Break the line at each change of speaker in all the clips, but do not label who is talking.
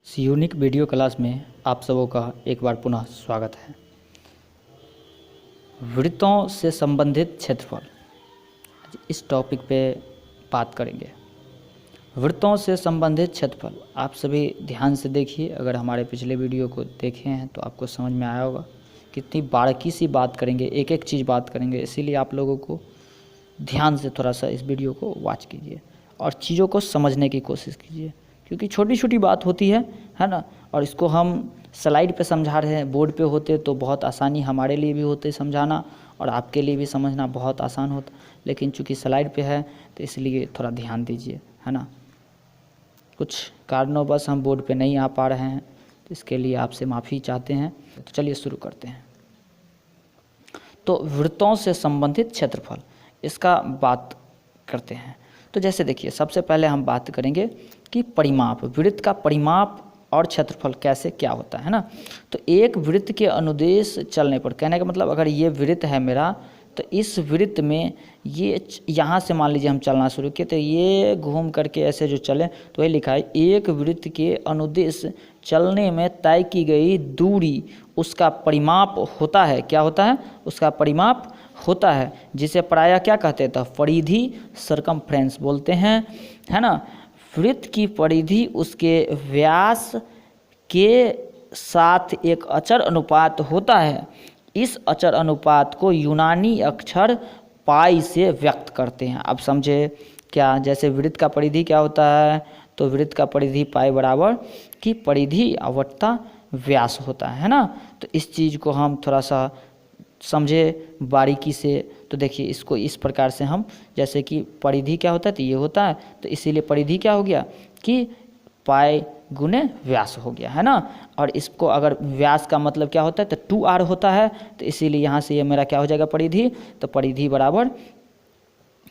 इस unique video class में आप सबों का एक बार पुनः स्वागत है। वृत्तों से संबंधित क्षेत्रफल, इस टॉपिक पे बात करेंगे। वृत्तों से संबंधित क्षेत्रफल आप सभी ध्यान से देखिए। अगर हमारे पिछले वीडियो को देखे हैं तो आपको समझ में आया होगा। कितनी बारीकी सी बात करेंगे, एक एक चीज़ बात करेंगे, इसीलिए आप लोगों को ध्यान से थोड़ा सा इस वीडियो को वॉच कीजिए और चीज़ों को समझने की कोशिश कीजिए, क्योंकि छोटी छोटी बात होती है ना। और इसको हम स्लाइड पे समझा रहे हैं, बोर्ड पे होते तो बहुत आसानी हमारे लिए भी होती समझाना और आपके लिए भी समझना बहुत आसान होता, लेकिन चूंकि स्लाइड पे है तो इसलिए थोड़ा ध्यान दीजिए, है ना। कुछ कारणों हम बोर्ड पे नहीं आ पा रहे हैं, तो इसके लिए आपसे माफ़ी चाहते हैं। तो चलिए शुरू करते हैं। तो वृत्तों से संबंधित क्षेत्रफल, इसका बात करते हैं। तो जैसे देखिए, सबसे पहले हम बात करेंगे कि परिमाप, वृत्त का परिमाप और क्षेत्रफल कैसे क्या होता है ना। तो एक वृत्त के अनुदेश चलने पर, कहने का मतलब अगर ये वृत्त है मेरा, तो इस वृत्त में ये यहाँ से मान लीजिए हम चलना शुरू किए, तो ये घूम करके ऐसे जो चले, तो ये लिखा है एक वृत्त के अनुदेश चलने में तय की गई दूरी उसका परिमाप होता है। क्या होता है? उसका परिमाप होता है, जिसे प्रायः क्या कहते हैं? तो परिधि, सरकमफ्रेंस बोलते हैं, है ना। वृत्त की परिधि उसके व्यास के साथ एक अचर अनुपात होता है। इस अचर अनुपात को यूनानी अक्षर पाई से व्यक्त करते हैं। अब समझे क्या? जैसे वृत्त का परिधि क्या होता है? तो वृत्त का परिधि पाई बराबर की परिधि आवट्टा व्यास होता है ना। तो इस चीज़ को हम थोड़ा सा समझे बारीकी से। तो देखिए, इसको इस प्रकार से हम, जैसे कि परिधि क्या होता है? तो ये होता है, तो इसीलिए परिधि क्या हो गया कि पाई गुने व्यास हो गया, है ना। और इसको अगर व्यास का मतलब क्या होता है? तो 2r होता है, तो इसीलिए यहाँ से ये मेरा क्या हो जाएगा? परिधि। तो परिधि बराबर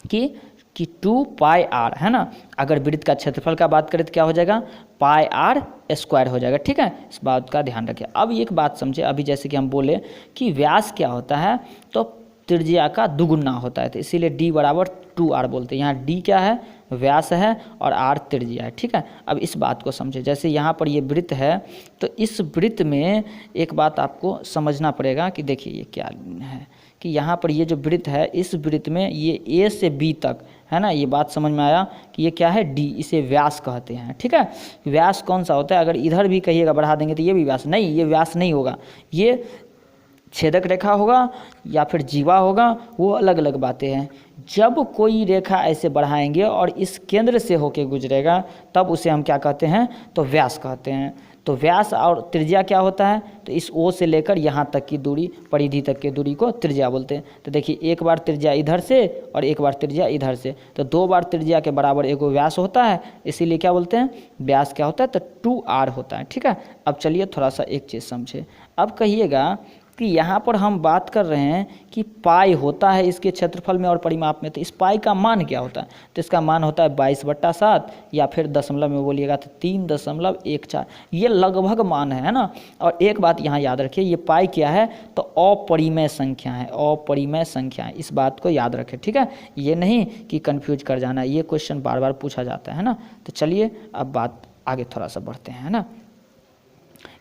कि 2 पाई r, है ना। अगर वृत्त का क्षेत्रफल का बात करें तो क्या हो जाएगा? पाई r स्क्वायर हो जाएगा। ठीक है, इस बात का ध्यान रखिए। अब एक बात समझे, अभी जैसे कि हम बोले कि व्यास क्या होता है? तो त्रिज्या का दुगुना होता है, तो इसीलिए d बराबर 2r बोलते हैं। यहाँ d क्या है? व्यास है, और r त्रिज्या है। ठीक है, अब इस बात को समझे। जैसे यहाँ पर ये वृत्त है, तो इस वृत्त में एक बात आपको समझना पड़ेगा कि देखिए ये क्या है कि यहाँ पर ये जो वृत्त है, इस वृत्त में ये a से b तक, है ना। ये बात समझ में आया कि ये क्या है? d, इसे व्यास कहते हैं। ठीक है, व्यास कौन सा होता है? अगर इधर भी कहिएगा बढ़ा देंगे तो ये भी व्यास नहीं, ये व्यास नहीं होगा, ये छेदक रेखा होगा या फिर जीवा होगा, वो अलग अलग बातें हैं। जब कोई रेखा ऐसे बढ़ाएंगे और इस केंद्र से होके गुजरेगा, तब उसे हम क्या कहते हैं? तो व्यास कहते हैं। तो व्यास और त्रिज्या क्या होता है? तो इस O से लेकर यहाँ तक की दूरी, परिधि तक की दूरी को त्रिज्या बोलते हैं। तो देखिए, एक बार त्रिज्या इधर से और एक बार त्रिज्या इधर से, तो 2 बार त्रिज्या के बराबर एक व्यास होता है, इसीलिए क्या बोलते हैं? व्यास क्या होता है? तो 2r होता है। ठीक है, अब चलिए थोड़ा सा एक चीज़ समझे। अब कहिएगा कि यहाँ पर हम बात कर रहे हैं कि पाई होता है इसके क्षेत्रफल में और परिमाप में, तो इस पाई का मान क्या होता है? तो इसका मान होता है 22/7, या फिर दशमलव में बोलिएगा तो 3.14। ये लगभग मान है ना। और एक बात यहाँ याद रखिए, ये पाई क्या है? तो अपरिमेय संख्या है, अपरिमेय संख्या है। इस बात को याद रखें, ठीक है। ये नहीं कि कंफ्यूज कर जाना, ये क्वेश्चन बार बार पूछा जाता है ना। तो चलिए अब बात आगे थोड़ा सा बढ़ते हैं, है ना।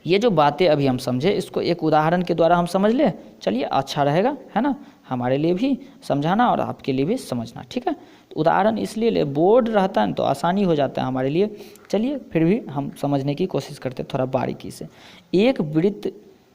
ये जो बातें अभी हम समझे, इसको एक उदाहरण के द्वारा हम समझ ले, चलिए अच्छा रहेगा, है ना। हमारे लिए भी समझाना और आपके लिए भी समझना, ठीक है। तो उदाहरण इसलिए ले, बोर्ड रहता है तो आसानी हो जाता है हमारे लिए। चलिए फिर भी हम समझने की कोशिश करते हैं थोड़ा बारीकी से। एक वृत्त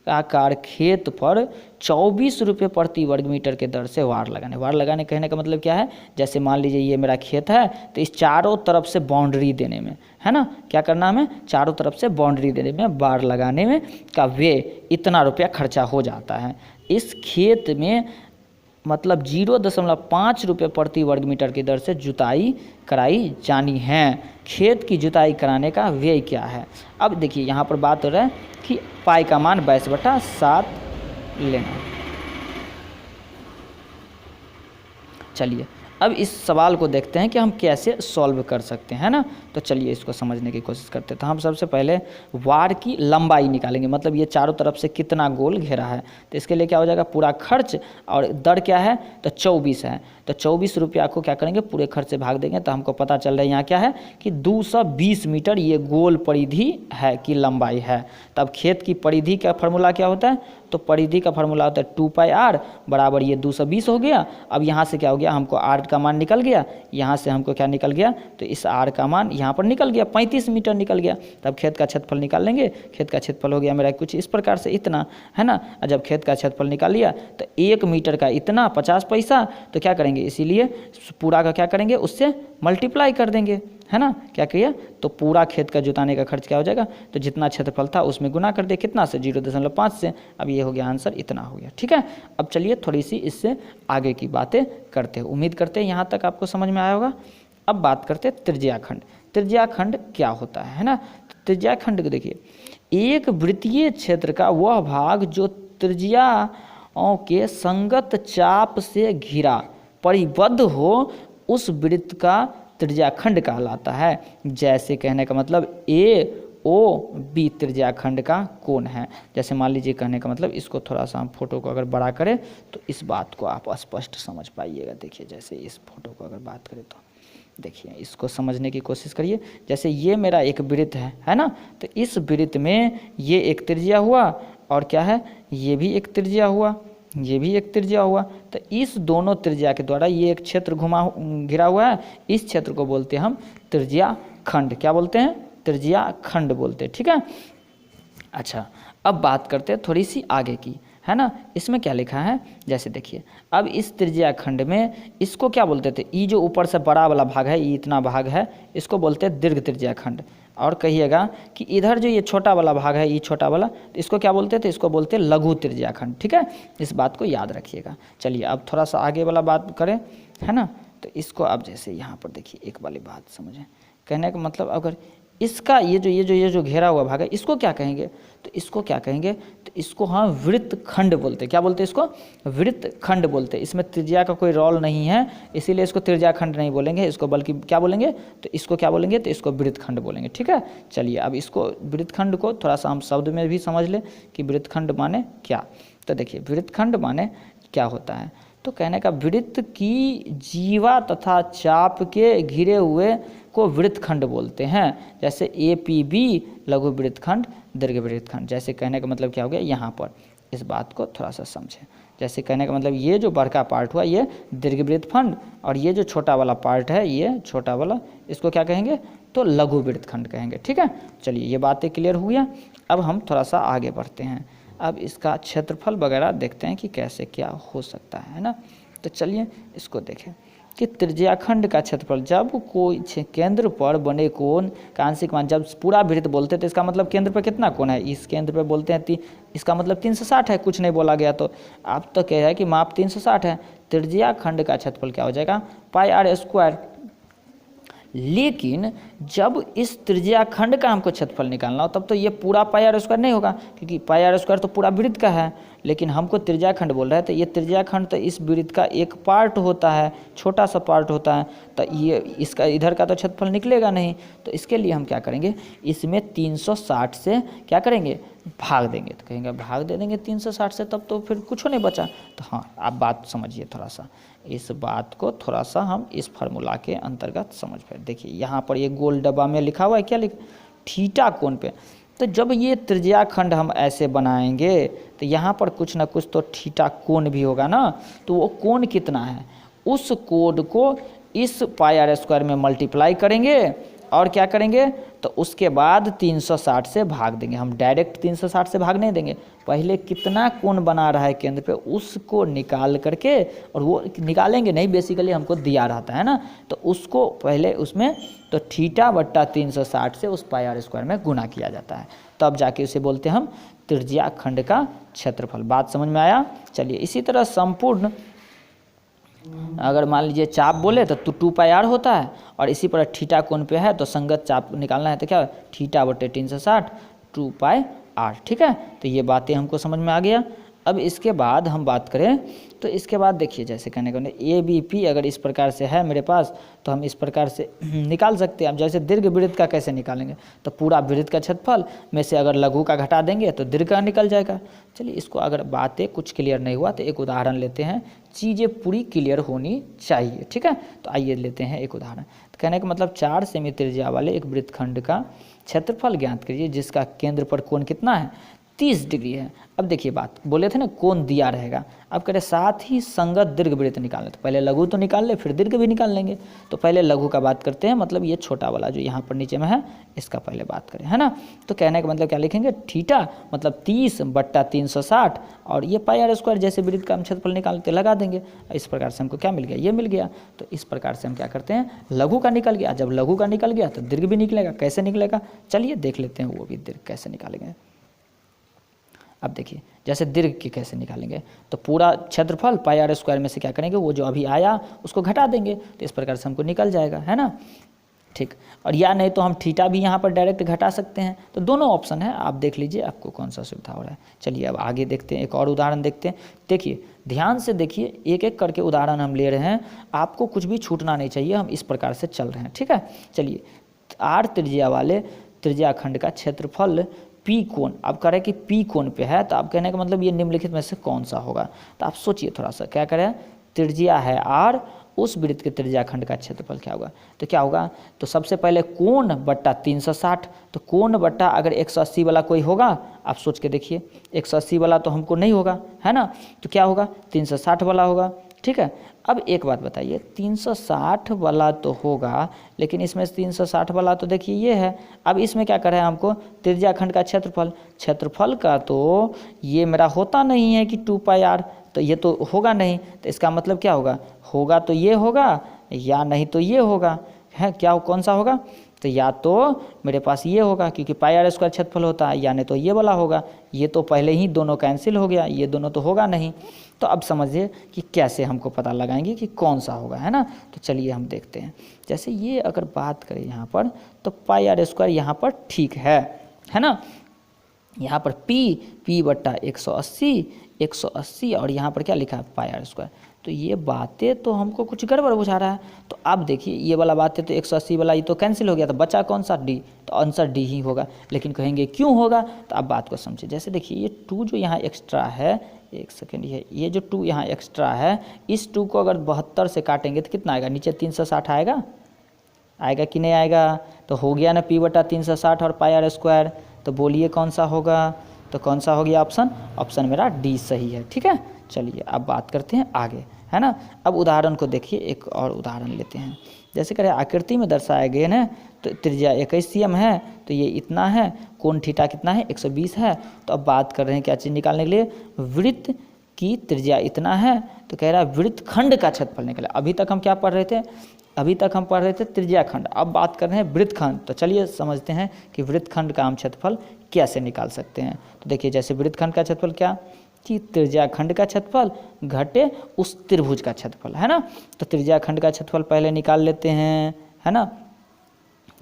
आकार खेत पर 24 रुपये प्रति वर्ग मीटर के दर से वार लगाने। वार लगाने कहने का मतलब क्या है? जैसे मान लीजिए ये मेरा खेत है, तो इस चारों तरफ से बाउंड्री देने में, है ना, क्या करना हमें? चारों तरफ से बाउंड्री देने में, वार लगाने में का व्यय इतना रुपया खर्चा हो जाता है। इस खेत में मतलब 0.5 रुपये प्रति वर्ग मीटर की दर से जुताई कराई जानी है। खेत की जुताई कराने का व्यय क्या है? अब देखिए, यहाँ पर बात हो रहा है कि पाई का मान 22/7 लेना। चलिए अब इस सवाल को देखते हैं कि हम कैसे सॉल्व कर सकते हैं ना। तो चलिए इसको समझने की कोशिश करते हैं। तो हम सबसे पहले वार की लंबाई निकालेंगे, मतलब ये चारों तरफ से कितना गोल घेरा है। तो इसके लिए क्या हो जाएगा, पूरा खर्च और दर क्या है, तो 24 है। तो 24 रुपया को क्या करेंगे, पूरे खर्च से भाग देंगे। तो हमको पता चल रहा है यहाँ क्या है कि 220 मीटर ये गोल परिधि है की लंबाई है। तब खेत की परिधि का फार्मूला क्या होता है, तो परिधि का फार्मूला होता है 2πr बराबर ये 220 हो गया। अब यहाँ से क्या हो गया, हमको r का मान निकल गया, यहाँ से हमको क्या निकल गया, तो इस r का मान यहाँ पर निकल गया, 35 मीटर निकल गया। तब खेत का क्षेत्रफल निकाल लेंगे। खेत का क्षेत्रफल हो गया मेरा कुछ इस प्रकार से, इतना है ना। जब खेत का क्षेत्रफल निकाल लिया तो 1 मीटर का इतना 50 पैसा, तो क्या करेंगे, इसीलिए पूरा का क्या करेंगे, उससे मल्टीप्लाई कर देंगे, है ना। क्या किया, तो पूरा खेत का जुताने का खर्च क्या हो जाएगा, तो जितना क्षेत्रफल था उसमें गुना कर दे, कितना से, 0.5 से। अब ये हो गया आंसर, इतना हो गया, ठीक है। अब चलिए थोड़ी सी इससे आगे की बातें करते हैं। उम्मीद करते हैं यहाँ तक आपको समझ में आया होगा। अब बात करते हैं त्रिज्याखंड। त्रिज्याखंड क्या होता है ना। तो त्रिज्याखंड को देखिए, एक वृत्तीय क्षेत्र का वह भाग जो त्रिज्याओं के संगत चाप से घिरा परिबद्ध हो, उस वृत्त का त्रिज्याखंड कहलाता है। जैसे कहने का मतलब AOB त्रिज्याखंड का कोण है। जैसे मान लीजिए, कहने का मतलब, इसको थोड़ा सा हम फोटो को अगर बड़ा करें तो इस बात को आप स्पष्ट समझ पाइएगा। देखिए, जैसे इस फोटो को अगर बात करें तो देखिए, इसको समझने की कोशिश करिए। जैसे ये मेरा एक वृत्त है ना। तो इस वृत्त में ये एक त्रिज्या हुआ, और क्या है, ये भी एक त्रिज्या हुआ, ये भी एक त्रिज्या हुआ। तो इस दोनों त्रिज्या के द्वारा ये एक क्षेत्र घिरा हुआ है। इस क्षेत्र को बोलते हैं हम त्रिज्याखंड। क्या बोलते हैं, त्रिज्याखंड बोलते हैं, ठीक है। अच्छा, अब बात करते हैं थोड़ी सी आगे की, है ना। इसमें क्या लिखा है, जैसे देखिए, अब इस त्रिज्याखंड में इसको क्या बोलते थे, ये जो ऊपर से बड़ा वाला भाग है, ये इतना भाग है, इसको बोलते हैं दीर्घ त्रिज्याखंड। और कहिएगा कि इधर जो ये छोटा वाला भाग है, ये छोटा वाला, तो इसको क्या बोलते थे, इसको बोलते हैं लघु त्रिज्याखंड, ठीक है। इस बात को याद रखिएगा। चलिए अब थोड़ा सा आगे वाला बात करें, है ना। तो इसको अब जैसे यहाँ पर देखिए, एक वाली बात समझें। कहने का मतलब, अगर इसका ये जो घेरा हुआ भाग है, इसको क्या कहेंगे, तो इसको क्या कहेंगे, तो इसको हम वृत्तखंड बोलते हैं। क्या बोलते हैं, इसको वृत्तखंड बोलते हैं। इसमें त्रिज्या का कोई रोल नहीं है, इसीलिए इसको त्रिज्याखंड नहीं बोलेंगे, इसको बल्कि क्या बोलेंगे, तो इसको क्या बोलेंगे, तो इसको वृत्तखंड बोलेंगे, ठीक है। चलिए अब इसको वृत्तखंड को थोड़ा सा हम शब्द में भी समझ लें कि वृत्तखंड माने क्या। तो देखिए, वृत्तखंड माने क्या होता है, तो कहने का, वृत्त की जीवा तथा चाप के घिरे हुए को वृत्तखंड बोलते हैं। जैसे APB लघु वृत्तखंड, दीर्घ वृत्तखंड। जैसे कहने का मतलब क्या हो गया, यहाँ पर इस बात को थोड़ा सा समझें। जैसे कहने का मतलब, ये जो बड़का पार्ट हुआ ये दीर्घ वृत्तखंड, और ये जो छोटा वाला पार्ट है, ये छोटा वाला, इसको क्या कहेंगे, तो लघु वृत्तखंड कहेंगे, ठीक है। चलिए ये बातें क्लियर हो गया। अब हम थोड़ा सा आगे बढ़ते हैं। अब इसका क्षेत्रफल वगैरह देखते हैं कि कैसे क्या हो सकता है ना। तो चलिए इसको देखें कि त्रिज्याखंड का क्षेत्रफल, जब कोई केंद्र पर बने कोण का आंशिक मान, जब पूरा वृत्त बोलते हैं तो इसका मतलब केंद्र पर कितना कोण है, इस केंद्र पर बोलते हैं इसका मतलब 360 है, कुछ नहीं बोला गया। तो आप तो कह रहे हैं कि माप 360 है। त्रिज्याखंड का क्षेत्रफल क्या हो जाएगा, πr²। लेकिन जब इस त्रिज्याखंड का हमको क्षेत्रफल निकालना हो, तब तो ये पूरा πr² नहीं होगा, क्योंकि πr² तो पूरा वृत्त का है। लेकिन हमको त्रिज्याखंड बोल रहा है, तो ये त्रिज्याखंड तो इस वृत्त का एक पार्ट होता है, छोटा सा पार्ट होता है। तो ये इसका इधर का तो क्षेत्रफल निकलेगा नहीं। तो इसके लिए हम क्या करेंगे, इसमें 360 से क्या करेंगे, भाग देंगे। तो कहेंगे भाग दे देंगे 360 से, तब तो फिर कुछ नहीं बचा। तो हाँ, आप बात समझिए थोड़ा सा, इस बात को थोड़ा सा हम इस फार्मूला के अंतर्गत समझ पाए। देखिए यहाँ पर ये गोल डब्बा में लिखा हुआ है, क्या थीटा कोण पे। तो जब ये त्रिज्याखंड हम ऐसे बनाएंगे तो यहाँ पर कुछ ना कुछ तो थीटा कोण भी होगा ना। तो वो कोण कितना है, उस कोण को इस πr² में मल्टीप्लाई करेंगे, और क्या करेंगे, तो उसके बाद 360 से भाग देंगे। हम डायरेक्ट 360 से भाग नहीं देंगे, पहले कितना कोण बना रहा है केंद्र पे उसको निकाल करके, और वो निकालेंगे नहीं, बेसिकली हमको दिया रहता है ना, तो उसको पहले उसमें तो θ/360 से उस πr² में गुना किया जाता है, तब जाके उसे बोलते हैं हम त्रिज्याखंड का क्षेत्रफल। बात समझ में आया। चलिए इसी तरह संपूर्ण, अगर मान लीजिए चाप बोले तो 2πr होता है, और इसी पर थीटा कोण पे है तो संगत चाप निकालना है, तो क्या θ/360 2πr, ठीक है। तो ये बातें हमको समझ में आ गया। अब इसके बाद हम बात करें तो इसके बाद देखिए, जैसे कहने को ए बी पी अगर इस प्रकार से है मेरे पास तो हम इस प्रकार से निकाल सकते हैं। अब जैसे दीर्घ वृत्त का कैसे निकालेंगे, तो पूरा वृत्त का क्षेत्रफल में से अगर लघु का घटा देंगे तो दीर्घ का निकल जाएगा। चलिए इसको अगर बातें कुछ क्लियर नहीं हुआ तो एक उदाहरण लेते हैं, चीज़ें पूरी क्लियर होनी चाहिए, ठीक है। तो आइए लेते हैं एक उदाहरण। तो कहने का मतलब 4 सेमी त्रिज्या वाले एक वृत्तखंड का क्षेत्रफल ज्ञात कीजिए जिसका केंद्र पर कोण कितना है, 30 डिग्री है। अब देखिए बात बोले थे ना कोण दिया रहेगा, अब कह रहे साथ ही संगत दीर्घ वृत्त निकालना, तो पहले लघु तो निकाल ले फिर दीर्घ भी निकाल लेंगे। तो पहले लघु का बात करते हैं, मतलब ये छोटा वाला जो यहाँ पर नीचे में है इसका पहले बात करें, है ना। तो कहने का मतलब क्या लिखेंगे, थीटा मतलब 30/360 और ये पाई आर स्क्वायर जैसे वृत्त का हम क्षेत्रफल निकालते लगा देंगे। इस प्रकार से हमको क्या मिल गया, ये मिल गया। तो इस प्रकार से हम क्या करते हैं, लघु का निकल गया, जब लघु का निकल गया तो दीर्घ भी निकलेगा। कैसे निकलेगा, चलिए देख लेते हैं वो भी दीर्घ कैसे निकालेंगे। अब देखिए जैसे दीर्घ की कैसे निकालेंगे, तो पूरा क्षेत्रफल पाई आर स्क्वायर में से क्या करेंगे, वो जो अभी आया उसको घटा देंगे, तो इस प्रकार से हमको निकल जाएगा, है ना, ठीक। और या नहीं तो हम थीटा भी यहाँ पर डायरेक्ट घटा सकते हैं। तो दोनों ऑप्शन है, आप देख लीजिए आपको कौन सा सुविधा हो रहा है। चलिए अब आगे देखते हैं, एक और उदाहरण देखते हैं। देखिए ध्यान से देखिए, एक एक करके उदाहरण हम ले रहे हैं, आपको कुछ भी छूटना नहीं चाहिए, हम इस प्रकार से चल रहे हैं, ठीक है। चलिए 8 त्रिज्या वाले त्रिज्या खंड का क्षेत्रफल पी कोण, अब कह रहे हैं कि पी कोण पे है, तो आप कहने का मतलब ये निम्नलिखित में से कौन सा होगा। तो आप सोचिए थोड़ा सा, क्या करें, त्रिज्या है आर, उस वृत्त के त्रिज्या खंड का क्षेत्रफल क्या होगा, तो क्या होगा, तो सबसे पहले कोण बट्टा 360, तो कोण बट्टा अगर 180 वाला कोई होगा, आप सोच के देखिए 180 वाला तो हमको नहीं होगा, है ना, तो क्या होगा 360 वाला होगा, ठीक है। अब एक बात बताइए, 360 वाला तो होगा, लेकिन इसमें 360 वाला तो देखिए ये है। अब इसमें क्या कर रहे हैं हमको, त्रिज्या खंड का क्षेत्रफल का तो ये मेरा होता नहीं है कि 2 पाई आर, तो ये तो होगा नहीं, तो इसका मतलब क्या होगा, होगा तो ये होगा या नहीं तो ये होगा, है क्या, कौन सा होगा, तो या तो मेरे पास ये होगा क्योंकि पाई आर स्क्वायर क्षेत्रफल होता है, या नहीं तो ये वाला होगा। ये तो पहले ही दोनों कैंसिल हो गया, ये दोनों तो होगा नहीं। तो अब समझिए कि कैसे हमको पता लगाएंगे कि कौन सा होगा, है ना। तो चलिए हम देखते हैं, जैसे ये अगर बात करें यहाँ पर, तो पाई आर स्क्वायर यहाँ पर ठीक है ना। यहाँ पर पी बट्टा 180 और यहाँ पर क्या लिखा है, पाई आर स्क्वायर। तो ये बातें तो हमको कुछ गड़बड़ बुझा रहा है। तो आप देखिए ये वाला बातें तो 180 वाला ये तो कैंसिल हो गया, तो बचा कौन सा, डी, तो आंसर डी ही होगा। लेकिन कहेंगे क्यों होगा, तो आप बात को समझिए। जैसे देखिए ये 2 जो यहाँ एक्स्ट्रा है, एक सेकेंड, ये जो 2 यहाँ एक्स्ट्रा है, इस 2 को अगर 72 से काटेंगे तो कितना आएगा, नीचे 360 आएगा कि नहीं आएगा। तो हो गया ना P/360 और पाई आर स्क्वायर। तो बोलिए कौन सा होगा, तो कौन सा हो गया ऑप्शन मेरा डी सही है, ठीक है। चलिए अब बात करते हैं आगे, है ना। अब उदाहरण को देखिए, एक और उदाहरण लेते हैं। जैसे करें आकृति में दर्शाया गया है, तो त्रिज्या 21 cm है, तो ये इतना है, कोण थीटा कितना है 120 है। तो अब बात कर रहे हैं क्या चीज़ निकालने के लिए, वृत्त की त्रिज्या इतना है, तो कह रहा है वृत्त खंड का क्षेत्रफल निकले। अभी तक हम क्या पढ़ रहे थे, अभी तक हम पढ़ रहे थे त्रिज्या खंड, अब बात कर रहे हैं वृत्त खंड। तो चलिए समझते हैं कि वृत्त खंड का हम क्षेत्रफल कैसे निकाल सकते हैं। तो देखिए जैसे वृत्त खंड का क्षेत्रफल क्या, कि त्रिज्या खंड का क्षेत्रफल घटे उस त्रिभुज का क्षेत्रफल, है ना। तो त्रिज्या खंड का क्षेत्रफल पहले निकाल लेते हैं, है ना,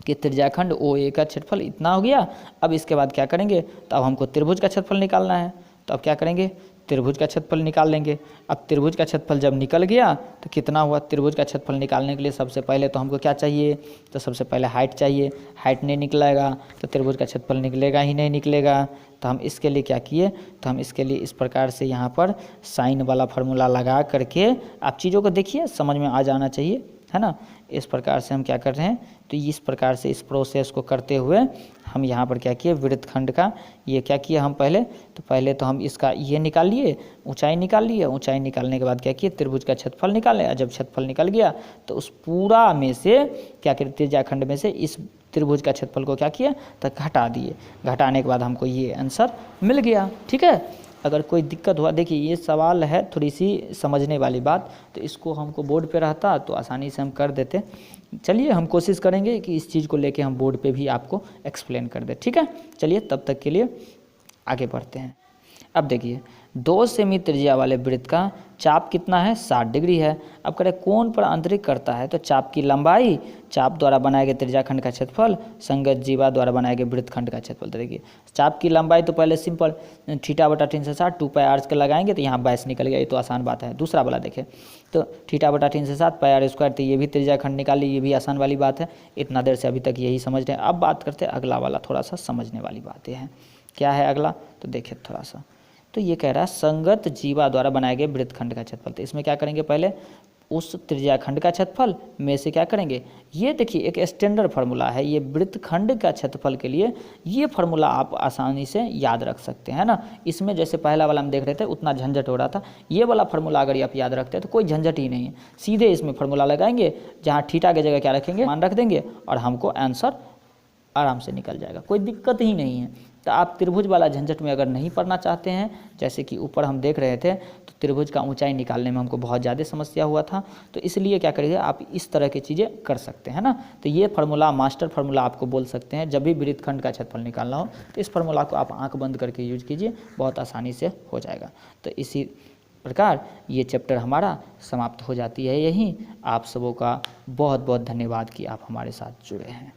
कि त्रिज्या खंड OA का क्षेत्रफल इतना हो गया। अब इसके बाद क्या करेंगे, तो अब हमको त्रिभुज का क्षेत्रफल निकालना है। तो अब क्या करेंगे, त्रिभुज का क्षेत्रफल निकाल लेंगे। अब त्रिभुज का क्षेत्रफल जब निकल गया तो कितना हुआ, त्रिभुज का क्षेत्रफल निकालने के लिए सबसे पहले तो हमको क्या चाहिए, तो सबसे पहले हाइट चाहिए। हाइट नहीं निकलेगा तो त्रिभुज का क्षेत्रफल निकलेगा ही नहीं निकलेगा। तो हम इसके लिए क्या किए, तो हम इसके लिए इस प्रकार से यहाँ पर साइन वाला फार्मूला लगा करके, आप चीज़ों को देखिए समझ में आ जाना चाहिए, है ना। इस प्रकार से हम क्या कर रहे हैं, तो इस प्रकार से इस प्रोसेस को करते हुए हम यहाँ पर क्या किए, वृत्तखंड का ये क्या किया हम पहले तो हम इसका ये निकाल लिए, ऊंचाई निकाल लिए। ऊंचाई निकालने के बाद क्या किए, त्रिभुज का क्षेत्रफल निकाले। जब क्षेत्रफल निकल गया तो उस पूरा में से क्या करें, त्रिज्या खंड में से इस त्रिभुज का क्षेत्रफल को क्या किया, तो घटा दिए। घटाने के बाद हमको ये आंसर मिल गया, ठीक है। अगर कोई दिक्कत हुआ, देखिए ये सवाल है थोड़ी सी समझने वाली बात, तो इसको हमको बोर्ड पे रहता तो आसानी से हम कर देते। चलिए हम कोशिश करेंगे कि इस चीज़ को लेके हम बोर्ड पे भी आपको एक्सप्लेन कर दें, ठीक है। चलिए तब तक के लिए आगे बढ़ते हैं। अब देखिए 2 सेमी त्रिज्या वाले वृत्त का चाप कितना है, 60 डिग्री है। अब करें कोण पर अंतरित करता है, तो चाप की लंबाई चाप द्वारा बनाए गए त्रिज्याखंड का क्षेत्रफल संगत जीवा द्वारा बनाए गए वृत्तखंड का क्षेत्रफल। देखिए चाप की लंबाई तो पहले सिंपल θ/360 2 पाई r का लगाएंगे तो यहाँ 22 निकल गया, ये तो आसान बात है। दूसरा वाला देखें तो θ/360 पाई r², तो ये भी त्रिज्याखंड निकाल ली, ये भी आसान वाली बात है। इतना देर से अभी तक यही समझ रहे हैं। अब बात करते हैं अगला वाला, थोड़ा सा समझने वाली बातें हैं। क्या है अगला, तो देखिए थोड़ा सा, तो ये कह रहा है संगत जीवा द्वारा बनाए गए वृत्तखंड का क्षेत्रफल। तो इसमें क्या करेंगे, पहले उस त्रिज्याखंड का क्षेत्रफल में से क्या करेंगे, ये देखिए एक स्टैंडर्ड फार्मूला है, ये वृत्तखंड का क्षेत्रफल के लिए ये फार्मूला आप आसानी से याद रख सकते हैं ना। इसमें जैसे पहला वाला हम देख रहे थे उतना झंझट हो रहा था, ये वाला फार्मूला अगर आप याद रखते हैं तो कोई झंझट ही नहीं है। सीधे इसमें फार्मूला लगाएंगे, जहाँ थीटा की जगह क्या रखेंगे, मान रख देंगे और हमको आंसर आराम से निकल जाएगा, कोई दिक्कत ही नहीं है। तो आप त्रिभुज वाला झंझट में अगर नहीं पढ़ना चाहते हैं, जैसे कि ऊपर हम देख रहे थे, तो त्रिभुज का ऊंचाई निकालने में हमको बहुत ज़्यादा समस्या हुआ था, तो इसलिए क्या करिए आप इस तरह की चीज़ें कर सकते हैं ना। तो ये फार्मूला मास्टर फार्मूला आपको बोल सकते हैं, जब भी वृत्तखंड का क्षेत्रफल निकालना हो तो इस फार्मूला को आप आंख बंद करके यूज कीजिए, बहुत आसानी से हो जाएगा। तो इसी प्रकार ये चैप्टर हमारा समाप्त हो जाती है यहीं। आप सबों का बहुत बहुत धन्यवाद कि आप हमारे साथ जुड़े हैं।